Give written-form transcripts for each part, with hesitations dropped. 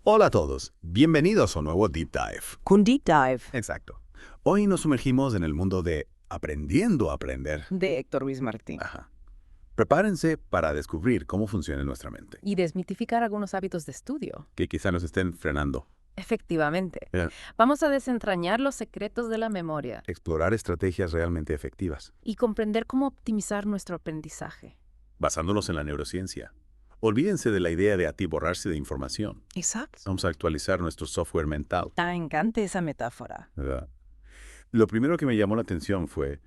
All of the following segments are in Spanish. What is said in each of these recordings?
Hola a todos, bienvenidos a un nuevo Deep Dive. Con Deep Dive Exacto. Hoy nos sumergimos en el mundo de aprendiendo a aprender. de Héctor Luis Martín Ajá. Prepárense para descubrir cómo funciona nuestra mente, y desmitificar algunos hábitos de estudio. que quizá nos estén frenando. Efectivamente. Eh, Vamos a desentrañar los secretos de la memoria Explorar estrategias realmente efectivas, y comprender cómo optimizar nuestro aprendizaje. basándonos en la neurociencia. Olvídense de la idea de atiborrarse de información. Exacto. Vamos a actualizar nuestro software mental, Me encanta esa metáfora. ¿verdad? Lo primero que me llamó la atención fue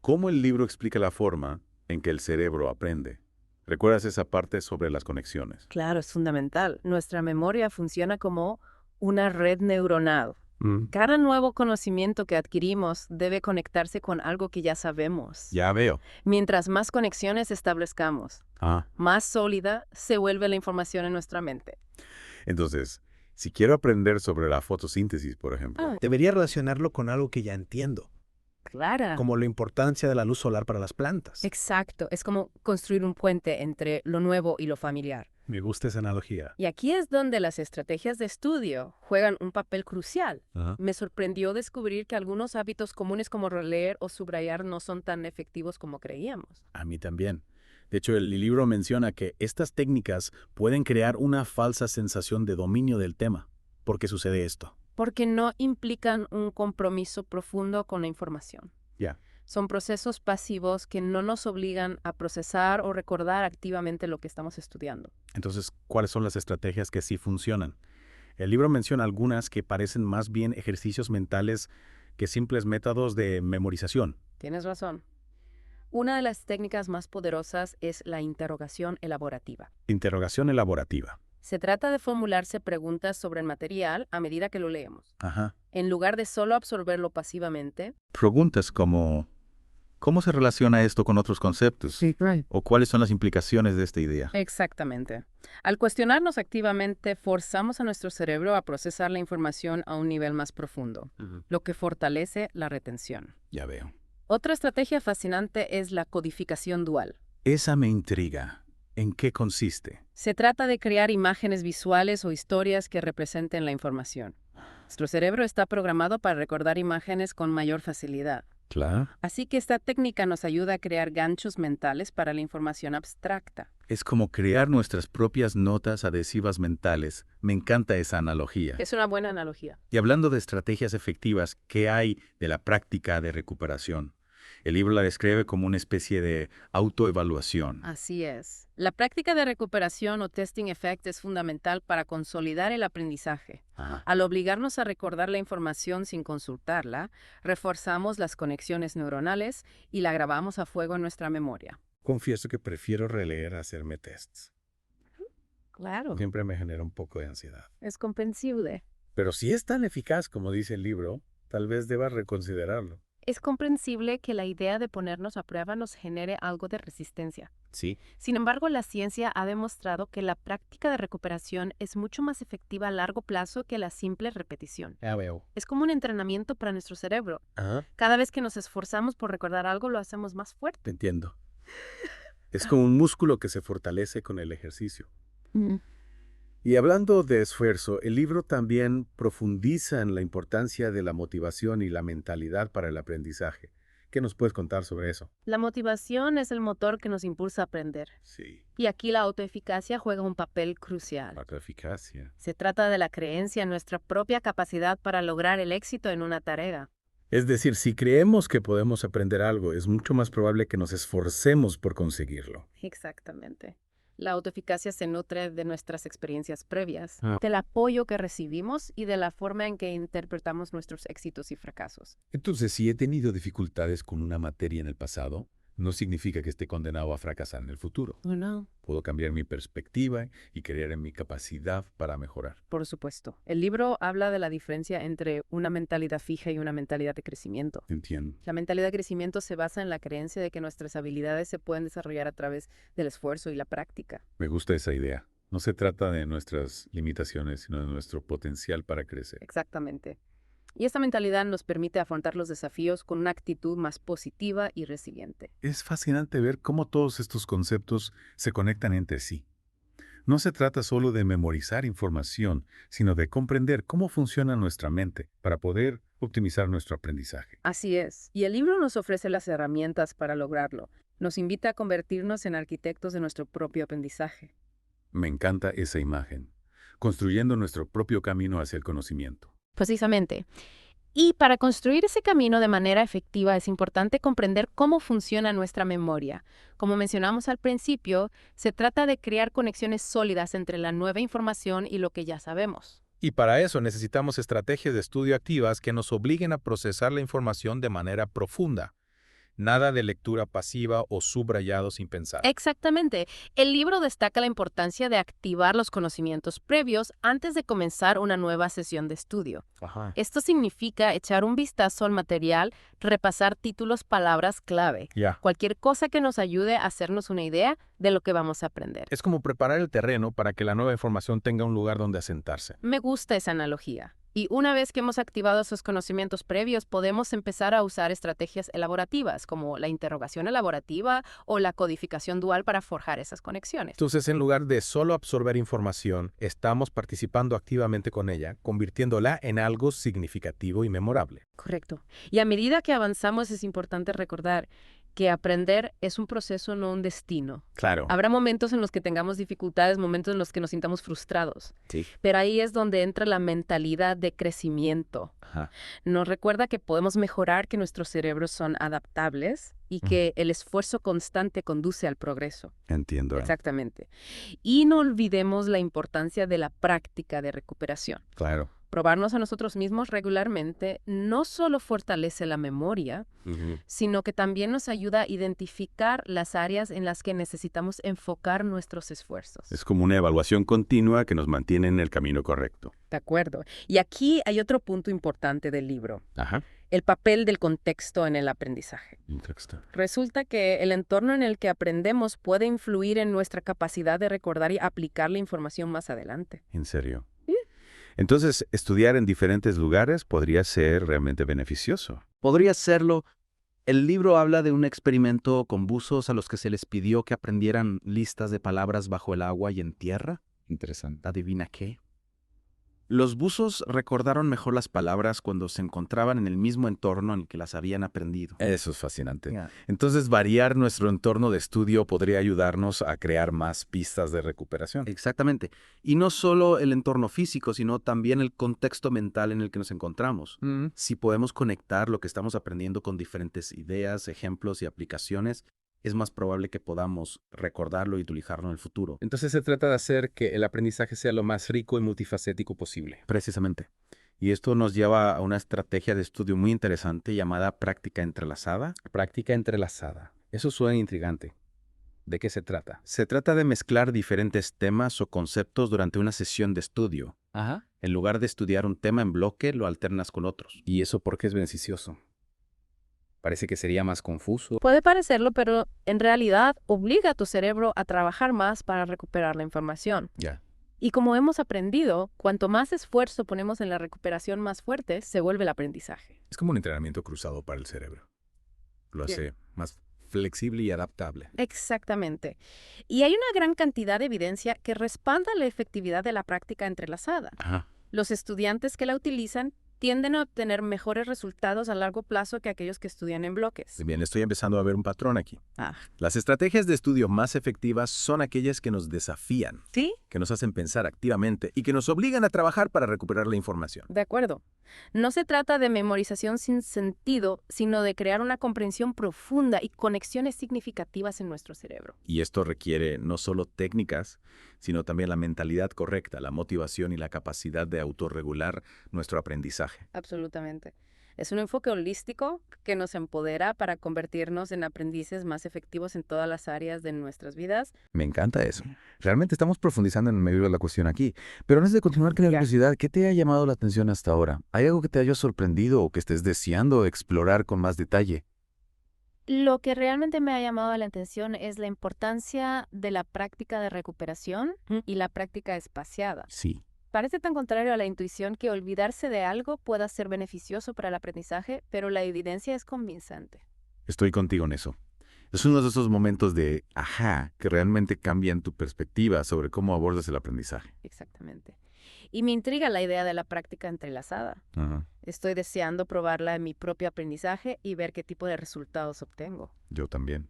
cómo el libro explica la forma en que el cerebro aprende. ¿Recuerdas esa parte sobre las conexiones? Claro, es fundamental. Nuestra memoria funciona como una red neuronal. Cada nuevo conocimiento que adquirimos debe conectarse con algo que ya sabemos. Ya veo. Mientras más conexiones establezcamos, más sólida se vuelve la información en nuestra mente. Entonces, si quiero aprender sobre la fotosíntesis, por ejemplo, Debería relacionarlo con algo que ya entiendo, Clara. como la importancia de la luz solar para las plantas. Exacto, es como construir un puente entre lo nuevo y lo familiar. Me gusta esa analogía. Y aquí es donde las estrategias de estudio juegan un papel crucial. Me sorprendió descubrir que algunos hábitos comunes como releer o subrayar no son tan efectivos como creíamos. a mí también. De hecho, el libro menciona que estas técnicas pueden crear una falsa sensación de dominio del tema. ¿Por qué sucede esto? Porque no implican un compromiso profundo con la información. Ya. Son procesos pasivos que no nos obligan a procesar o recordar activamente lo que estamos estudiando. Entonces, ¿cuáles son las estrategias que sí funcionan? El libro menciona algunas que parecen más bien ejercicios mentales que simples métodos de memorización. Tienes razón. Una de las técnicas más poderosas es la interrogación elaborativa. Interrogación elaborativa. Se trata de formularse preguntas sobre el material a medida que lo leemos. Ajá. En lugar de solo absorberlo pasivamente. Preguntas como, ¿cómo se relaciona esto con otros conceptos? ¿O cuáles son las implicaciones de esta idea? Exactamente. Al cuestionarnos activamente, forzamos a nuestro cerebro a procesar la información a un nivel más profundo, lo que fortalece la retención. Ya veo. Otra estrategia fascinante es la codificación dual. Esa me intriga. ¿En qué consiste? Se trata de crear imágenes visuales o historias que representen la información. Nuestro cerebro está programado para recordar imágenes con mayor facilidad. Claro. Así que esta técnica nos ayuda a crear ganchos mentales para la información abstracta. Es como crear nuestras propias notas adhesivas mentales. Me encanta esa analogía. Es una buena analogía. Y hablando de estrategias efectivas, ¿qué hay de la práctica de recuperación? El libro la describe como una especie de autoevaluación. Así es. La práctica de recuperación o testing effect es fundamental para consolidar el aprendizaje. Ajá. Al obligarnos a recordar la información sin consultarla, reforzamos las conexiones neuronales y la grabamos a fuego en nuestra memoria. Confieso que prefiero releer a hacerme tests. Claro. Siempre me genera un poco de ansiedad. Es comprensible. Pero si es tan eficaz como dice el libro, tal vez deba reconsiderarlo. Es comprensible que la idea de ponernos a prueba nos genere algo de resistencia. Sí. Sin embargo, la ciencia ha demostrado que la práctica de recuperación es mucho más efectiva a largo plazo que la simple repetición. Ya veo. Es como un entrenamiento para nuestro cerebro. Ajá. Cada vez que nos esforzamos por recordar algo, lo hacemos más fuerte. Te entiendo. Es como un músculo que se fortalece con el ejercicio. Y hablando de esfuerzo, el libro también profundiza en la importancia de la motivación y la mentalidad para el aprendizaje. ¿Qué nos puedes contar sobre eso? La motivación es el motor que nos impulsa a aprender. Sí. Y aquí la autoeficacia juega un papel crucial. Autoeficacia. Se trata de la creencia en nuestra propia capacidad para lograr el éxito en una tarea. Es decir, si creemos que podemos aprender algo, es mucho más probable que nos esforcemos por conseguirlo. Exactamente. La autoeficacia se nutre de nuestras experiencias previas, Ah. del apoyo que recibimos y de la forma en que interpretamos nuestros éxitos y fracasos. Entonces, si he tenido dificultades con una materia en el pasado, no significa que esté condenado a fracasar en el futuro. No. Puedo cambiar mi perspectiva y creer en mi capacidad para mejorar. Por supuesto. El libro habla de la diferencia entre una mentalidad fija y una mentalidad de crecimiento. Entiendo. La mentalidad de crecimiento se basa en la creencia de que nuestras habilidades se pueden desarrollar a través del esfuerzo y la práctica. Me gusta esa idea. No se trata de nuestras limitaciones, sino de nuestro potencial para crecer. Exactamente. Y esta mentalidad nos permite afrontar los desafíos con una actitud más positiva y resiliente. Es fascinante ver cómo todos estos conceptos se conectan entre sí. No se trata solo de memorizar información, sino de comprender cómo funciona nuestra mente para poder optimizar nuestro aprendizaje. Así es. Y el libro nos ofrece las herramientas para lograrlo. Nos invita a convertirnos en arquitectos de nuestro propio aprendizaje. Me encanta esa imagen, construyendo nuestro propio camino hacia el conocimiento. Precisamente. Y para construir ese camino de manera efectiva es importante comprender cómo funciona nuestra memoria. Como mencionamos al principio, se trata de crear conexiones sólidas entre la nueva información y lo que ya sabemos. Y para eso necesitamos estrategias de estudio activas que nos obliguen a procesar la información de manera profunda. Nada de lectura pasiva o subrayado sin pensar. Exactamente. El libro destaca la importancia de activar los conocimientos previos antes de comenzar una nueva sesión de estudio. Ajá. Esto significa echar un vistazo al material, repasar títulos, palabras clave. Ya. Cualquier cosa que nos ayude a hacernos una idea de lo que vamos a aprender. Es como preparar el terreno para que la nueva información tenga un lugar donde asentarse. Me gusta esa analogía. Y una vez que hemos activado esos conocimientos previos, podemos empezar a usar estrategias elaborativas, como la interrogación elaborativa o la codificación dual para forjar esas conexiones. Entonces, en lugar de solo absorber información, estamos participando activamente con ella, convirtiéndola en algo significativo y memorable. Correcto. Y a medida que avanzamos es importante recordar que aprender es un proceso, no un destino. Claro. Habrá momentos en los que tengamos dificultades, momentos en los que nos sintamos frustrados. Sí. Pero ahí es donde entra la mentalidad de crecimiento. Ajá. Nos recuerda que podemos mejorar, que nuestros cerebros son adaptables y que el esfuerzo constante conduce al progreso. Entiendo. Exactamente. Y no olvidemos la importancia de la práctica de recuperación. Claro. Probarnos a nosotros mismos regularmente no solo fortalece la memoria, sino que también nos ayuda a identificar las áreas en las que necesitamos enfocar nuestros esfuerzos. Es como una evaluación continua que nos mantiene en el camino correcto. De acuerdo. Y aquí hay otro punto importante del libro, Ajá. el papel del contexto en el aprendizaje. Resulta que el entorno en el que aprendemos puede influir en nuestra capacidad de recordar y aplicar la información más adelante. ¿En serio? Entonces, estudiar en diferentes lugares podría ser realmente beneficioso. Podría serlo. El libro habla de un experimento con buzos a los que se les pidió que aprendieran listas de palabras bajo el agua y en tierra. Interesante. ¿Adivina qué? Los buzos recordaron mejor las palabras cuando se encontraban en el mismo entorno en el que las habían aprendido. Eso es fascinante. Ya. Entonces, variar nuestro entorno de estudio podría ayudarnos a crear más pistas de recuperación. Exactamente. Y no solo el entorno físico, sino también el contexto mental en el que nos encontramos. Si podemos conectar lo que estamos aprendiendo con diferentes ideas, ejemplos y aplicaciones, es más probable que podamos recordarlo y utilizarlo en el futuro. Entonces se trata de hacer que el aprendizaje sea lo más rico y multifacético posible. Precisamente. Y esto nos lleva a una estrategia de estudio muy interesante llamada práctica entrelazada. Práctica entrelazada. Eso suena intrigante. ¿De qué se trata? Se trata de mezclar diferentes temas o conceptos durante una sesión de estudio. Ajá. En lugar de estudiar un tema en bloque, lo alternas con otros. ¿Y eso por qué es beneficioso? Parece que sería más confuso. Puede parecerlo, pero en realidad obliga a tu cerebro a trabajar más para recuperar la información. Ya. Y como hemos aprendido, cuanto más esfuerzo ponemos en la recuperación más fuerte, se vuelve el aprendizaje. Es como un entrenamiento cruzado para el cerebro. Lo hace más flexible y adaptable. Exactamente. Y hay una gran cantidad de evidencia que respalda la efectividad de la práctica entrelazada. Ajá. Los estudiantes que la utilizan tienden a obtener mejores resultados a largo plazo que aquellos que estudian en bloques. Bien, estoy empezando a ver un patrón aquí. Ah. Las estrategias de estudio más efectivas son aquellas que nos desafían, ¿Sí? que nos hacen pensar activamente y que nos obligan a trabajar para recuperar la información. De acuerdo. No se trata de memorización sin sentido, sino de crear una comprensión profunda y conexiones significativas en nuestro cerebro. Y esto requiere no solo técnicas, sino también la mentalidad correcta, la motivación y la capacidad de autorregular nuestro aprendizaje. Absolutamente. Es un enfoque holístico que nos empodera para convertirnos en aprendices más efectivos en todas las áreas de nuestras vidas. Me encanta eso. Realmente estamos profundizando en medio de la cuestión aquí. Pero antes de continuar con la curiosidad, ¿qué te ha llamado la atención hasta ahora? ¿Hay algo que te haya sorprendido o que estés deseando explorar con más detalle? Lo que realmente me ha llamado la atención es la importancia de la práctica de recuperación y la práctica espaciada. Sí. Parece tan contrario a la intuición que olvidarse de algo pueda ser beneficioso para el aprendizaje, pero la evidencia es convincente. Estoy contigo en eso. Es uno de esos momentos de ajá que realmente cambian tu perspectiva sobre cómo abordas el aprendizaje. Exactamente. Y me intriga la idea de la práctica entrelazada. Ajá. Estoy deseando probarla en mi propio aprendizaje y ver qué tipo de resultados obtengo. Yo también.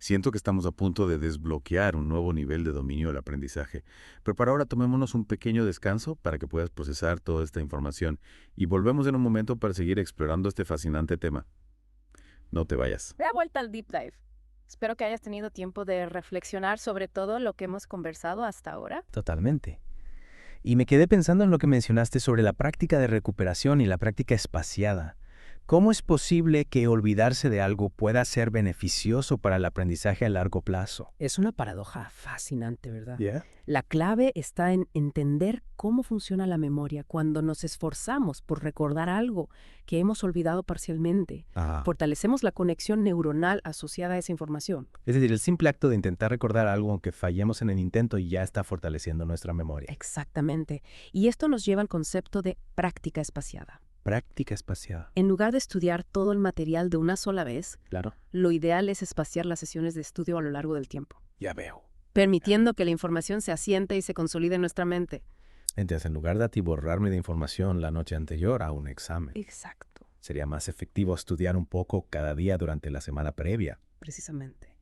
Siento que estamos a punto de desbloquear un nuevo nivel de dominio del aprendizaje. Pero para ahora tomémonos un pequeño descanso para que puedas procesar toda esta información y volvemos en un momento para seguir explorando este fascinante tema. No te vayas. Da vuelta al Deep Dive. Espero que hayas tenido tiempo de reflexionar sobre todo lo que hemos conversado hasta ahora. Totalmente. Y me quedé pensando en lo que mencionaste sobre la práctica de recuperación y la práctica espaciada. ¿Cómo es posible que olvidarse de algo pueda ser beneficioso para el aprendizaje a largo plazo? Es una paradoja fascinante, ¿verdad? ¿Ya? La clave está en entender cómo funciona la memoria cuando nos esforzamos por recordar algo que hemos olvidado parcialmente. Fortalecemos la conexión neuronal asociada a esa información. Es decir, el simple acto de intentar recordar algo aunque fallemos en el intento ya está fortaleciendo nuestra memoria. Exactamente. Y esto nos lleva al concepto de práctica espaciada. Práctica espaciada. En lugar de estudiar todo el material de una sola vez, Claro. lo ideal es espaciar las sesiones de estudio a lo largo del tiempo, Ya veo. permitiendo que la información se asiente y se consolide en nuestra mente. Entonces, en lugar de atiborrarme de información la noche anterior a un examen, Exacto, sería más efectivo estudiar un poco cada día durante la semana previa. precisamente.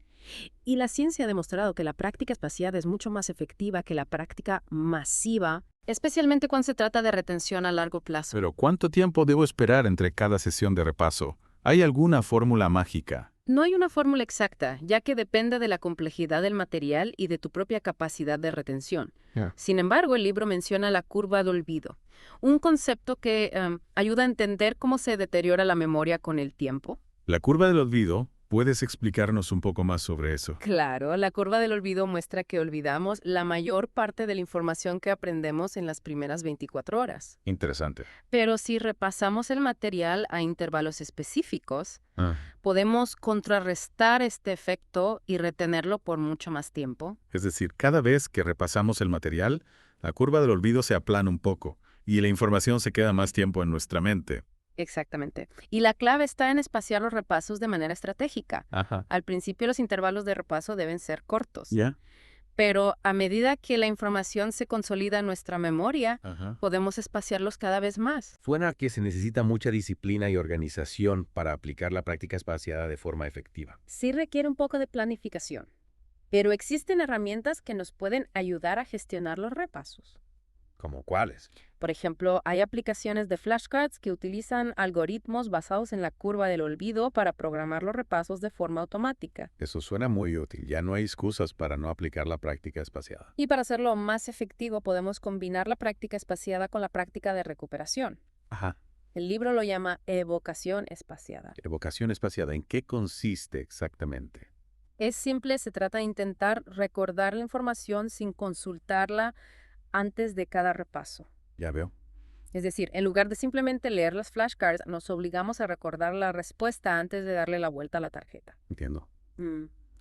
Y la ciencia ha demostrado que la práctica espaciada es mucho más efectiva que la práctica masiva. Especialmente cuando se trata de retención a largo plazo. Pero ¿cuánto tiempo debo esperar entre cada sesión de repaso? ¿Hay alguna fórmula mágica? No hay una fórmula exacta, ya que depende de la complejidad del material y de tu propia capacidad de retención. Sin embargo, el libro menciona la curva de olvido, un concepto que ayuda a entender cómo se deteriora la memoria con el tiempo. La curva del olvido, ¿puedes explicarnos un poco más sobre eso? Claro, la curva del olvido muestra que olvidamos la mayor parte de la información que aprendemos en las primeras 24 horas. Interesante. Pero si repasamos el material a intervalos específicos, podemos contrarrestar este efecto y retenerlo por mucho más tiempo. Es decir, cada vez que repasamos el material, la curva del olvido se aplana un poco y la información se queda más tiempo en nuestra mente. Exactamente. Y la clave está en espaciar los repasos de manera estratégica. Ajá. Al principio los intervalos de repaso deben ser cortos. ¿Ya? Pero a medida que la información se consolida en nuestra memoria, Ajá. podemos espaciarlos cada vez más. Suena que se necesita mucha disciplina y organización para aplicar la práctica espaciada de forma efectiva. Sí requiere un poco de planificación, pero existen herramientas que nos pueden ayudar a gestionar los repasos. ¿Cómo cuáles? Por ejemplo, hay aplicaciones de flashcards que utilizan algoritmos basados en la curva del olvido para programar los repasos de forma automática. Eso suena muy útil. Ya no hay excusas para no aplicar la práctica espaciada. Y para hacerlo más efectivo, podemos combinar la práctica espaciada con la práctica de recuperación. Ajá. El libro lo llama evocación espaciada. Evocación espaciada, ¿en qué consiste exactamente? Es simple, se trata de intentar recordar la información sin consultarla antes de cada repaso. Ya veo. Es decir, en lugar de simplemente leer las flashcards, nos obligamos a recordar la respuesta antes de darle la vuelta a la tarjeta. Entiendo.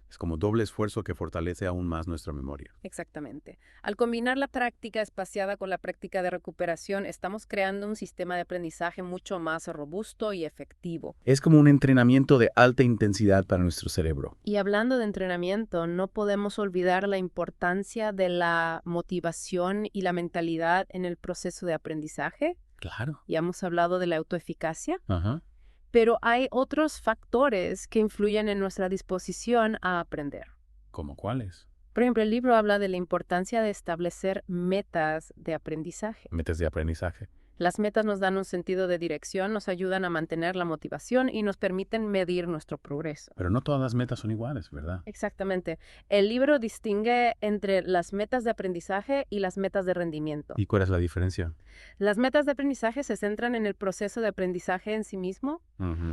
Es como doble esfuerzo que fortalece aún más nuestra memoria. Exactamente. Al combinar la práctica espaciada con la práctica de recuperación, estamos creando un sistema de aprendizaje mucho más robusto y efectivo. Es como un entrenamiento de alta intensidad para nuestro cerebro. Y hablando de entrenamiento, no podemos olvidar la importancia de la motivación y la mentalidad en el proceso de aprendizaje. Claro. Ya hemos hablado de la autoeficacia. Ajá. Pero hay otros factores que influyen en nuestra disposición a aprender. ¿Cómo cuáles? Por ejemplo, el libro habla de la importancia de establecer metas de aprendizaje. Metas de aprendizaje. Las metas nos dan un sentido de dirección, nos ayudan a mantener la motivación y nos permiten medir nuestro progreso. Pero no todas las metas son iguales, ¿verdad? Exactamente. El libro distingue entre las metas de aprendizaje y las metas de rendimiento. ¿Y cuál es la diferencia? Las metas de aprendizaje se centran en el proceso de aprendizaje en sí mismo.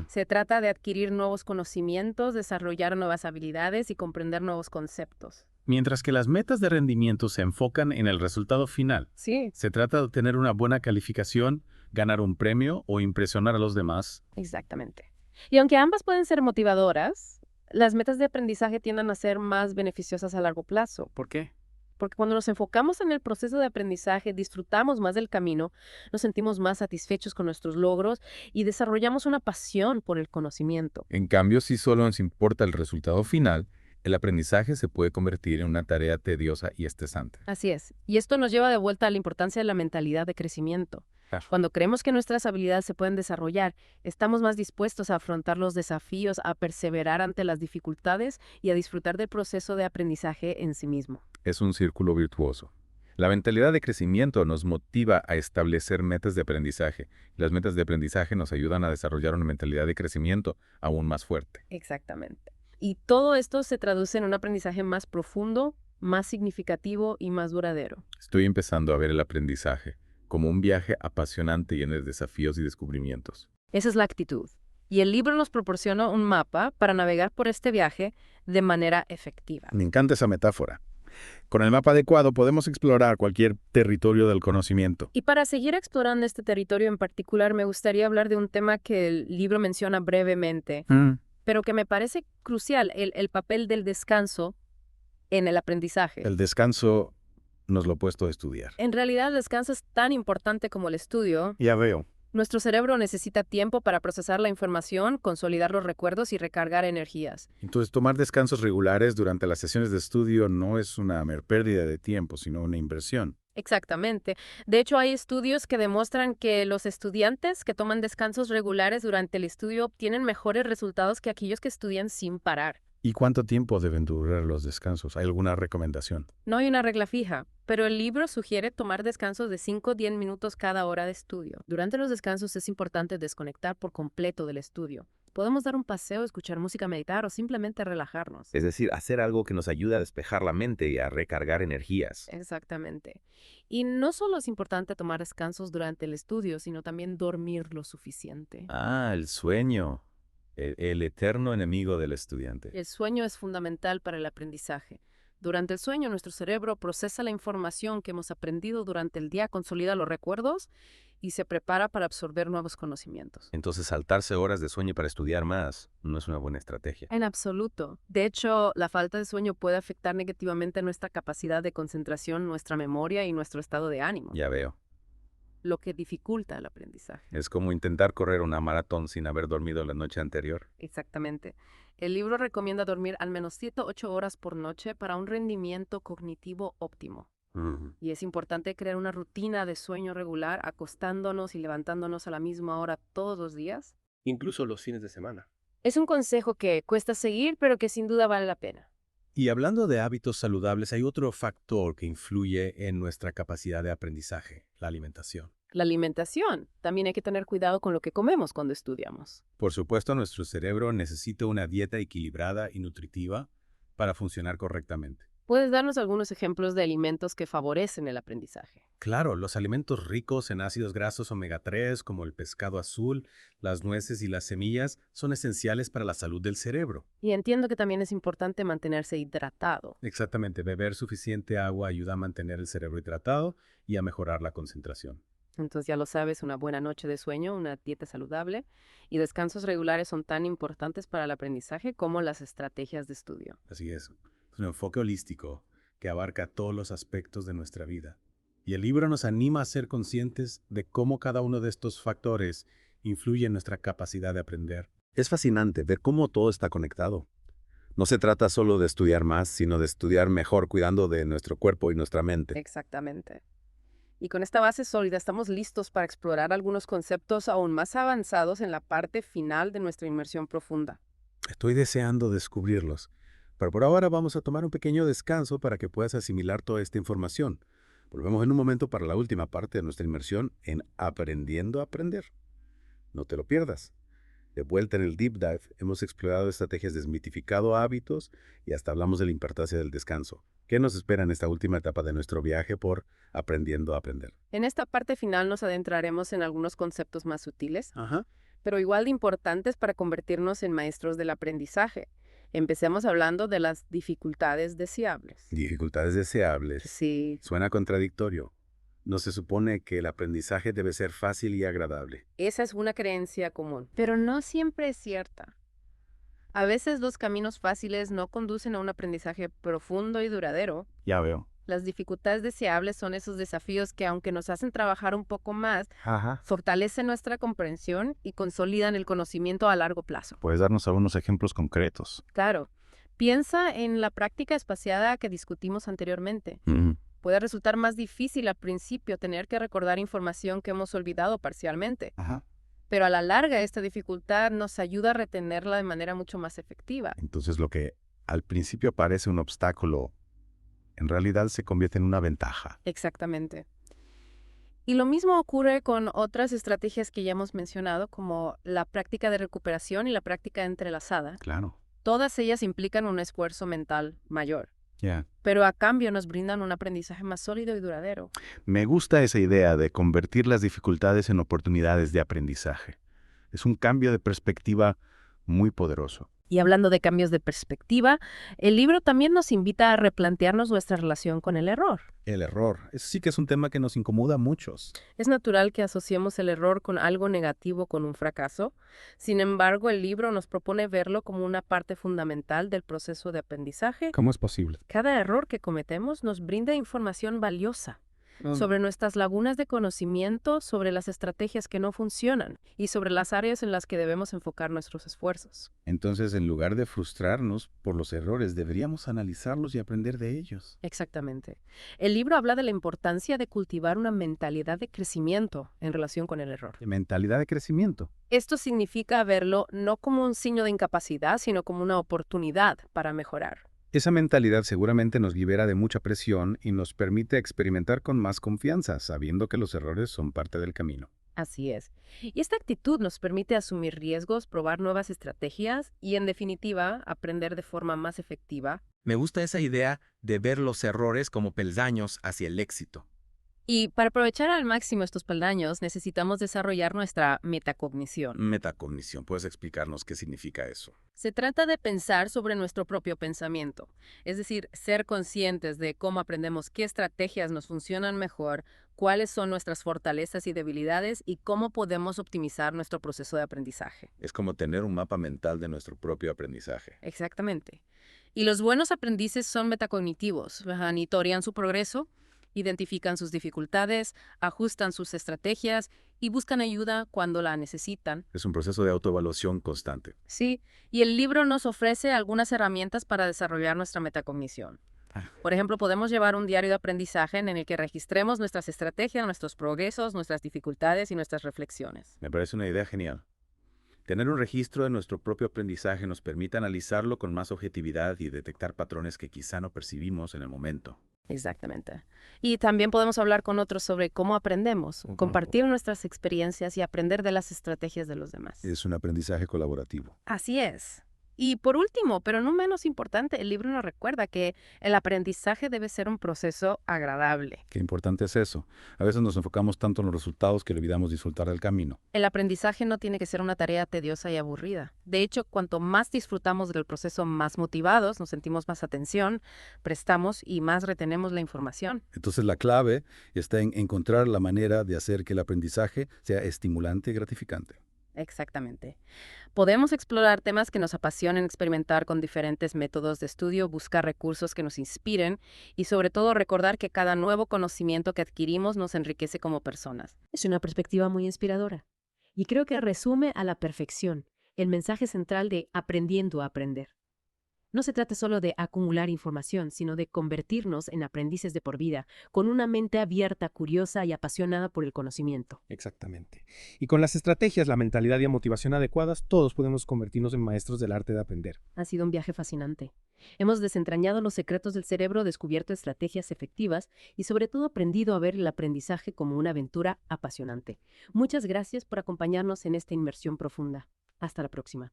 Se trata de adquirir nuevos conocimientos, desarrollar nuevas habilidades y comprender nuevos conceptos. Mientras que las metas de rendimiento se enfocan en el resultado final. Sí, Se trata de obtener una buena calificación, ganar un premio o impresionar a los demás. exactamente. Y aunque ambas pueden ser motivadoras, las metas de aprendizaje tienden a ser más beneficiosas a largo plazo. ¿Por qué? porque cuando nos enfocamos en el proceso de aprendizaje, disfrutamos más del camino, nos sentimos más satisfechos con nuestros logros y desarrollamos una pasión por el conocimiento. En cambio, si solo nos importa el resultado final, el aprendizaje se puede convertir en una tarea tediosa y estresante. Así es. Y esto nos lleva de vuelta a la importancia de la mentalidad de crecimiento. Claro. Cuando creemos que nuestras habilidades se pueden desarrollar, estamos más dispuestos a afrontar los desafíos, a perseverar ante las dificultades y a disfrutar del proceso de aprendizaje en sí mismo. Es un círculo virtuoso. La mentalidad de crecimiento nos motiva a establecer metas de aprendizaje. Las metas de aprendizaje nos ayudan a desarrollar una mentalidad de crecimiento aún más fuerte. Exactamente. Y todo esto se traduce en un aprendizaje más profundo, más significativo y más duradero. Estoy empezando a ver el aprendizaje como un viaje apasionante lleno de desafíos y descubrimientos. Esa es la actitud. Y el libro nos proporciona un mapa para navegar por este viaje de manera efectiva. Me encanta esa metáfora. Con el mapa adecuado podemos explorar cualquier territorio del conocimiento. Y para seguir explorando este territorio en particular, me gustaría hablar de un tema que el libro menciona brevemente, pero que me parece crucial, el papel del descanso en el aprendizaje. El descanso nos lo he puesto a estudiar. En realidad, el descanso es tan importante como el estudio. Ya veo. Nuestro cerebro necesita tiempo para procesar la información, consolidar los recuerdos y recargar energías. Entonces, tomar descansos regulares durante las sesiones de estudio no es una mera pérdida de tiempo, sino una inversión. Exactamente. De hecho, hay estudios que demuestran que los estudiantes que toman descansos regulares durante el estudio obtienen mejores resultados que aquellos que estudian sin parar. ¿Y cuánto tiempo deben durar los descansos? ¿Hay alguna recomendación? No hay una regla fija, pero el libro sugiere tomar descansos de 5 a 10 minutos cada hora de estudio. Durante los descansos es importante desconectar por completo del estudio. Podemos dar un paseo, escuchar música, meditar o simplemente relajarnos. Es decir, hacer algo que nos ayude a despejar la mente y a recargar energías. Exactamente. Y no solo es importante tomar descansos durante el estudio, sino también dormir lo suficiente. Ah, el sueño. El eterno enemigo del estudiante. El sueño es fundamental para el aprendizaje. Durante el sueño, nuestro cerebro procesa la información que hemos aprendido durante el día, consolida los recuerdos y se prepara para absorber nuevos conocimientos. Entonces, saltarse horas de sueño para estudiar más no es una buena estrategia. En absoluto. De hecho, la falta de sueño puede afectar negativamente nuestra capacidad de concentración, nuestra memoria y nuestro estado de ánimo, Ya veo. lo que dificulta el aprendizaje. Es como intentar correr una maratón sin haber dormido la noche anterior. Exactamente. El libro recomienda dormir al menos 7 a 8 horas por noche para un rendimiento cognitivo óptimo. Y es importante crear una rutina de sueño regular, acostándonos y levantándonos a la misma hora todos los días. Incluso los fines de semana. Es un consejo que cuesta seguir, pero que sin duda vale la pena. Y hablando de hábitos saludables, hay otro factor que influye en nuestra capacidad de aprendizaje, la alimentación. La alimentación. También hay que tener cuidado con lo que comemos cuando estudiamos. Por supuesto, nuestro cerebro necesita una dieta equilibrada y nutritiva para funcionar correctamente. ¿Puedes darnos algunos ejemplos de alimentos que favorecen el aprendizaje? Claro, los alimentos ricos en ácidos grasos omega 3, como el pescado azul, las nueces y las semillas, son esenciales para la salud del cerebro. Y entiendo que también es importante mantenerse hidratado. Exactamente, beber suficiente agua ayuda a mantener el cerebro hidratado y a mejorar la concentración. Entonces ya lo sabes, una buena noche de sueño, una dieta saludable y descansos regulares son tan importantes para el aprendizaje como las estrategias de estudio. Así es un enfoque holístico que abarca todos los aspectos de nuestra vida. Y el libro nos anima a ser conscientes de cómo cada uno de estos factores influye en nuestra capacidad de aprender. Es fascinante ver cómo todo está conectado. No se trata solo de estudiar más, sino de estudiar mejor cuidando de nuestro cuerpo y nuestra mente. Exactamente. Y con esta base sólida estamos listos para explorar algunos conceptos aún más avanzados en la parte final de nuestra inmersión profunda. Estoy deseando descubrirlos, pero por ahora vamos a tomar un pequeño descanso para que puedas asimilar toda esta información. Volvemos en un momento para la última parte de nuestra inmersión en Aprendiendo a Aprender. No te lo pierdas. De vuelta en el Deep Dive, hemos explorado estrategias, desmitificado hábitos y hasta hablamos de la importancia del descanso. ¿Qué nos espera en esta última etapa de nuestro viaje por Aprendiendo a Aprender? En esta parte final nos adentraremos en algunos conceptos más sutiles, pero igual de importantes para convertirnos en maestros del aprendizaje. Empecemos hablando de las dificultades deseables. Dificultades deseables. Sí. Suena contradictorio. No se supone que el aprendizaje debe ser fácil y agradable. Esa es una creencia común, pero no siempre es cierta. A veces los caminos fáciles no conducen a un aprendizaje profundo y duradero. Ya veo. Las dificultades deseables son esos desafíos que, aunque nos hacen trabajar un poco más, fortalecen nuestra comprensión y consolidan el conocimiento a largo plazo. ¿Puedes darnos algunos ejemplos concretos? Claro. Piensa en la práctica espaciada que discutimos anteriormente. Puede resultar más difícil al principio tener que recordar información que hemos olvidado parcialmente. Pero a la larga esta dificultad nos ayuda a retenerla de manera mucho más efectiva. Entonces lo que al principio parece un obstáculo, en realidad se convierte en una ventaja. Exactamente. Y lo mismo ocurre con otras estrategias que ya hemos mencionado, como la práctica de recuperación y la práctica entrelazada. Claro. Todas ellas implican un esfuerzo mental mayor. Ya. Pero a cambio nos brindan un aprendizaje más sólido y duradero. Me gusta esa idea de convertir las dificultades en oportunidades de aprendizaje. Es un cambio de perspectiva muy poderoso. Y hablando de cambios de perspectiva, el libro también nos invita a replantearnos nuestra relación con el error. El error. Eso sí que es un tema que nos incomoda a muchos. Es natural que asociemos el error con algo negativo, con un fracaso. Sin embargo, el libro nos propone verlo como una parte fundamental del proceso de aprendizaje. ¿Cómo es posible? Cada error que cometemos nos brinda información valiosa sobre nuestras lagunas de conocimiento, sobre las estrategias que no funcionan y sobre las áreas en las que debemos enfocar nuestros esfuerzos. Entonces, en lugar de frustrarnos por los errores, deberíamos analizarlos y aprender de ellos. Exactamente. El libro habla de la importancia de cultivar una mentalidad de crecimiento en relación con el error. Mentalidad de crecimiento. Esto significa verlo no como un signo de incapacidad, sino como una oportunidad para mejorar. Esa mentalidad seguramente nos libera de mucha presión y nos permite experimentar con más confianza, sabiendo que los errores son parte del camino. Así es. Y esta actitud nos permite asumir riesgos, probar nuevas estrategias y, en definitiva, aprender de forma más efectiva. Me gusta esa idea de ver los errores como peldaños hacia el éxito. Y para aprovechar al máximo estos peldaños, necesitamos desarrollar nuestra metacognición. Metacognición, ¿puedes explicarnos qué significa eso? Se trata de pensar sobre nuestro propio pensamiento, es decir, ser conscientes de cómo aprendemos qué estrategias nos funcionan mejor, cuáles son nuestras fortalezas y debilidades y cómo podemos optimizar nuestro proceso de aprendizaje. Es como tener un mapa mental de nuestro propio aprendizaje. Exactamente. Y los buenos aprendices son metacognitivos, monitorean su progreso, identifican sus dificultades, ajustan sus estrategias y buscan ayuda cuando la necesitan. Es un proceso de autoevaluación constante. Sí, y el libro nos ofrece algunas herramientas para desarrollar nuestra metacognición. Por ejemplo, podemos llevar un diario de aprendizaje en el que registremos nuestras estrategias, nuestros progresos, nuestras dificultades y nuestras reflexiones. Me parece una idea genial. Tener un registro de nuestro propio aprendizaje nos permite analizarlo con más objetividad y detectar patrones que quizá no percibimos en el momento. Exactamente. Y también podemos hablar con otros sobre cómo aprendemos, compartir nuestras experiencias y aprender de las estrategias de los demás. Es un aprendizaje colaborativo. Así es. Y por último, pero no menos importante, el libro nos recuerda que el aprendizaje debe ser un proceso agradable. Qué importante es eso. A veces nos enfocamos tanto en los resultados que olvidamos disfrutar del camino. El aprendizaje no tiene que ser una tarea tediosa y aburrida. De hecho, cuanto más disfrutamos del proceso, más motivados, nos sentimos más atención, prestamos y más retenemos la información. Entonces la clave está en encontrar la manera de hacer que el aprendizaje sea estimulante y gratificante. Exactamente. Podemos explorar temas que nos apasionen, experimentar con diferentes métodos de estudio, buscar recursos que nos inspiren y sobre todo recordar que cada nuevo conocimiento que adquirimos nos enriquece como personas. Es una perspectiva muy inspiradora y creo que resume a la perfección el mensaje central de aprendiendo a aprender. No se trata solo de acumular información, sino de convertirnos en aprendices de por vida, con una mente abierta, curiosa y apasionada por el conocimiento. Exactamente. Y con las estrategias, la mentalidad y la motivación adecuadas, todos podemos convertirnos en maestros del arte de aprender. Ha sido un viaje fascinante. Hemos desentrañado los secretos del cerebro, descubierto estrategias efectivas y sobre todo aprendido a ver el aprendizaje como una aventura apasionante. Muchas gracias por acompañarnos en esta inmersión profunda. Hasta la próxima.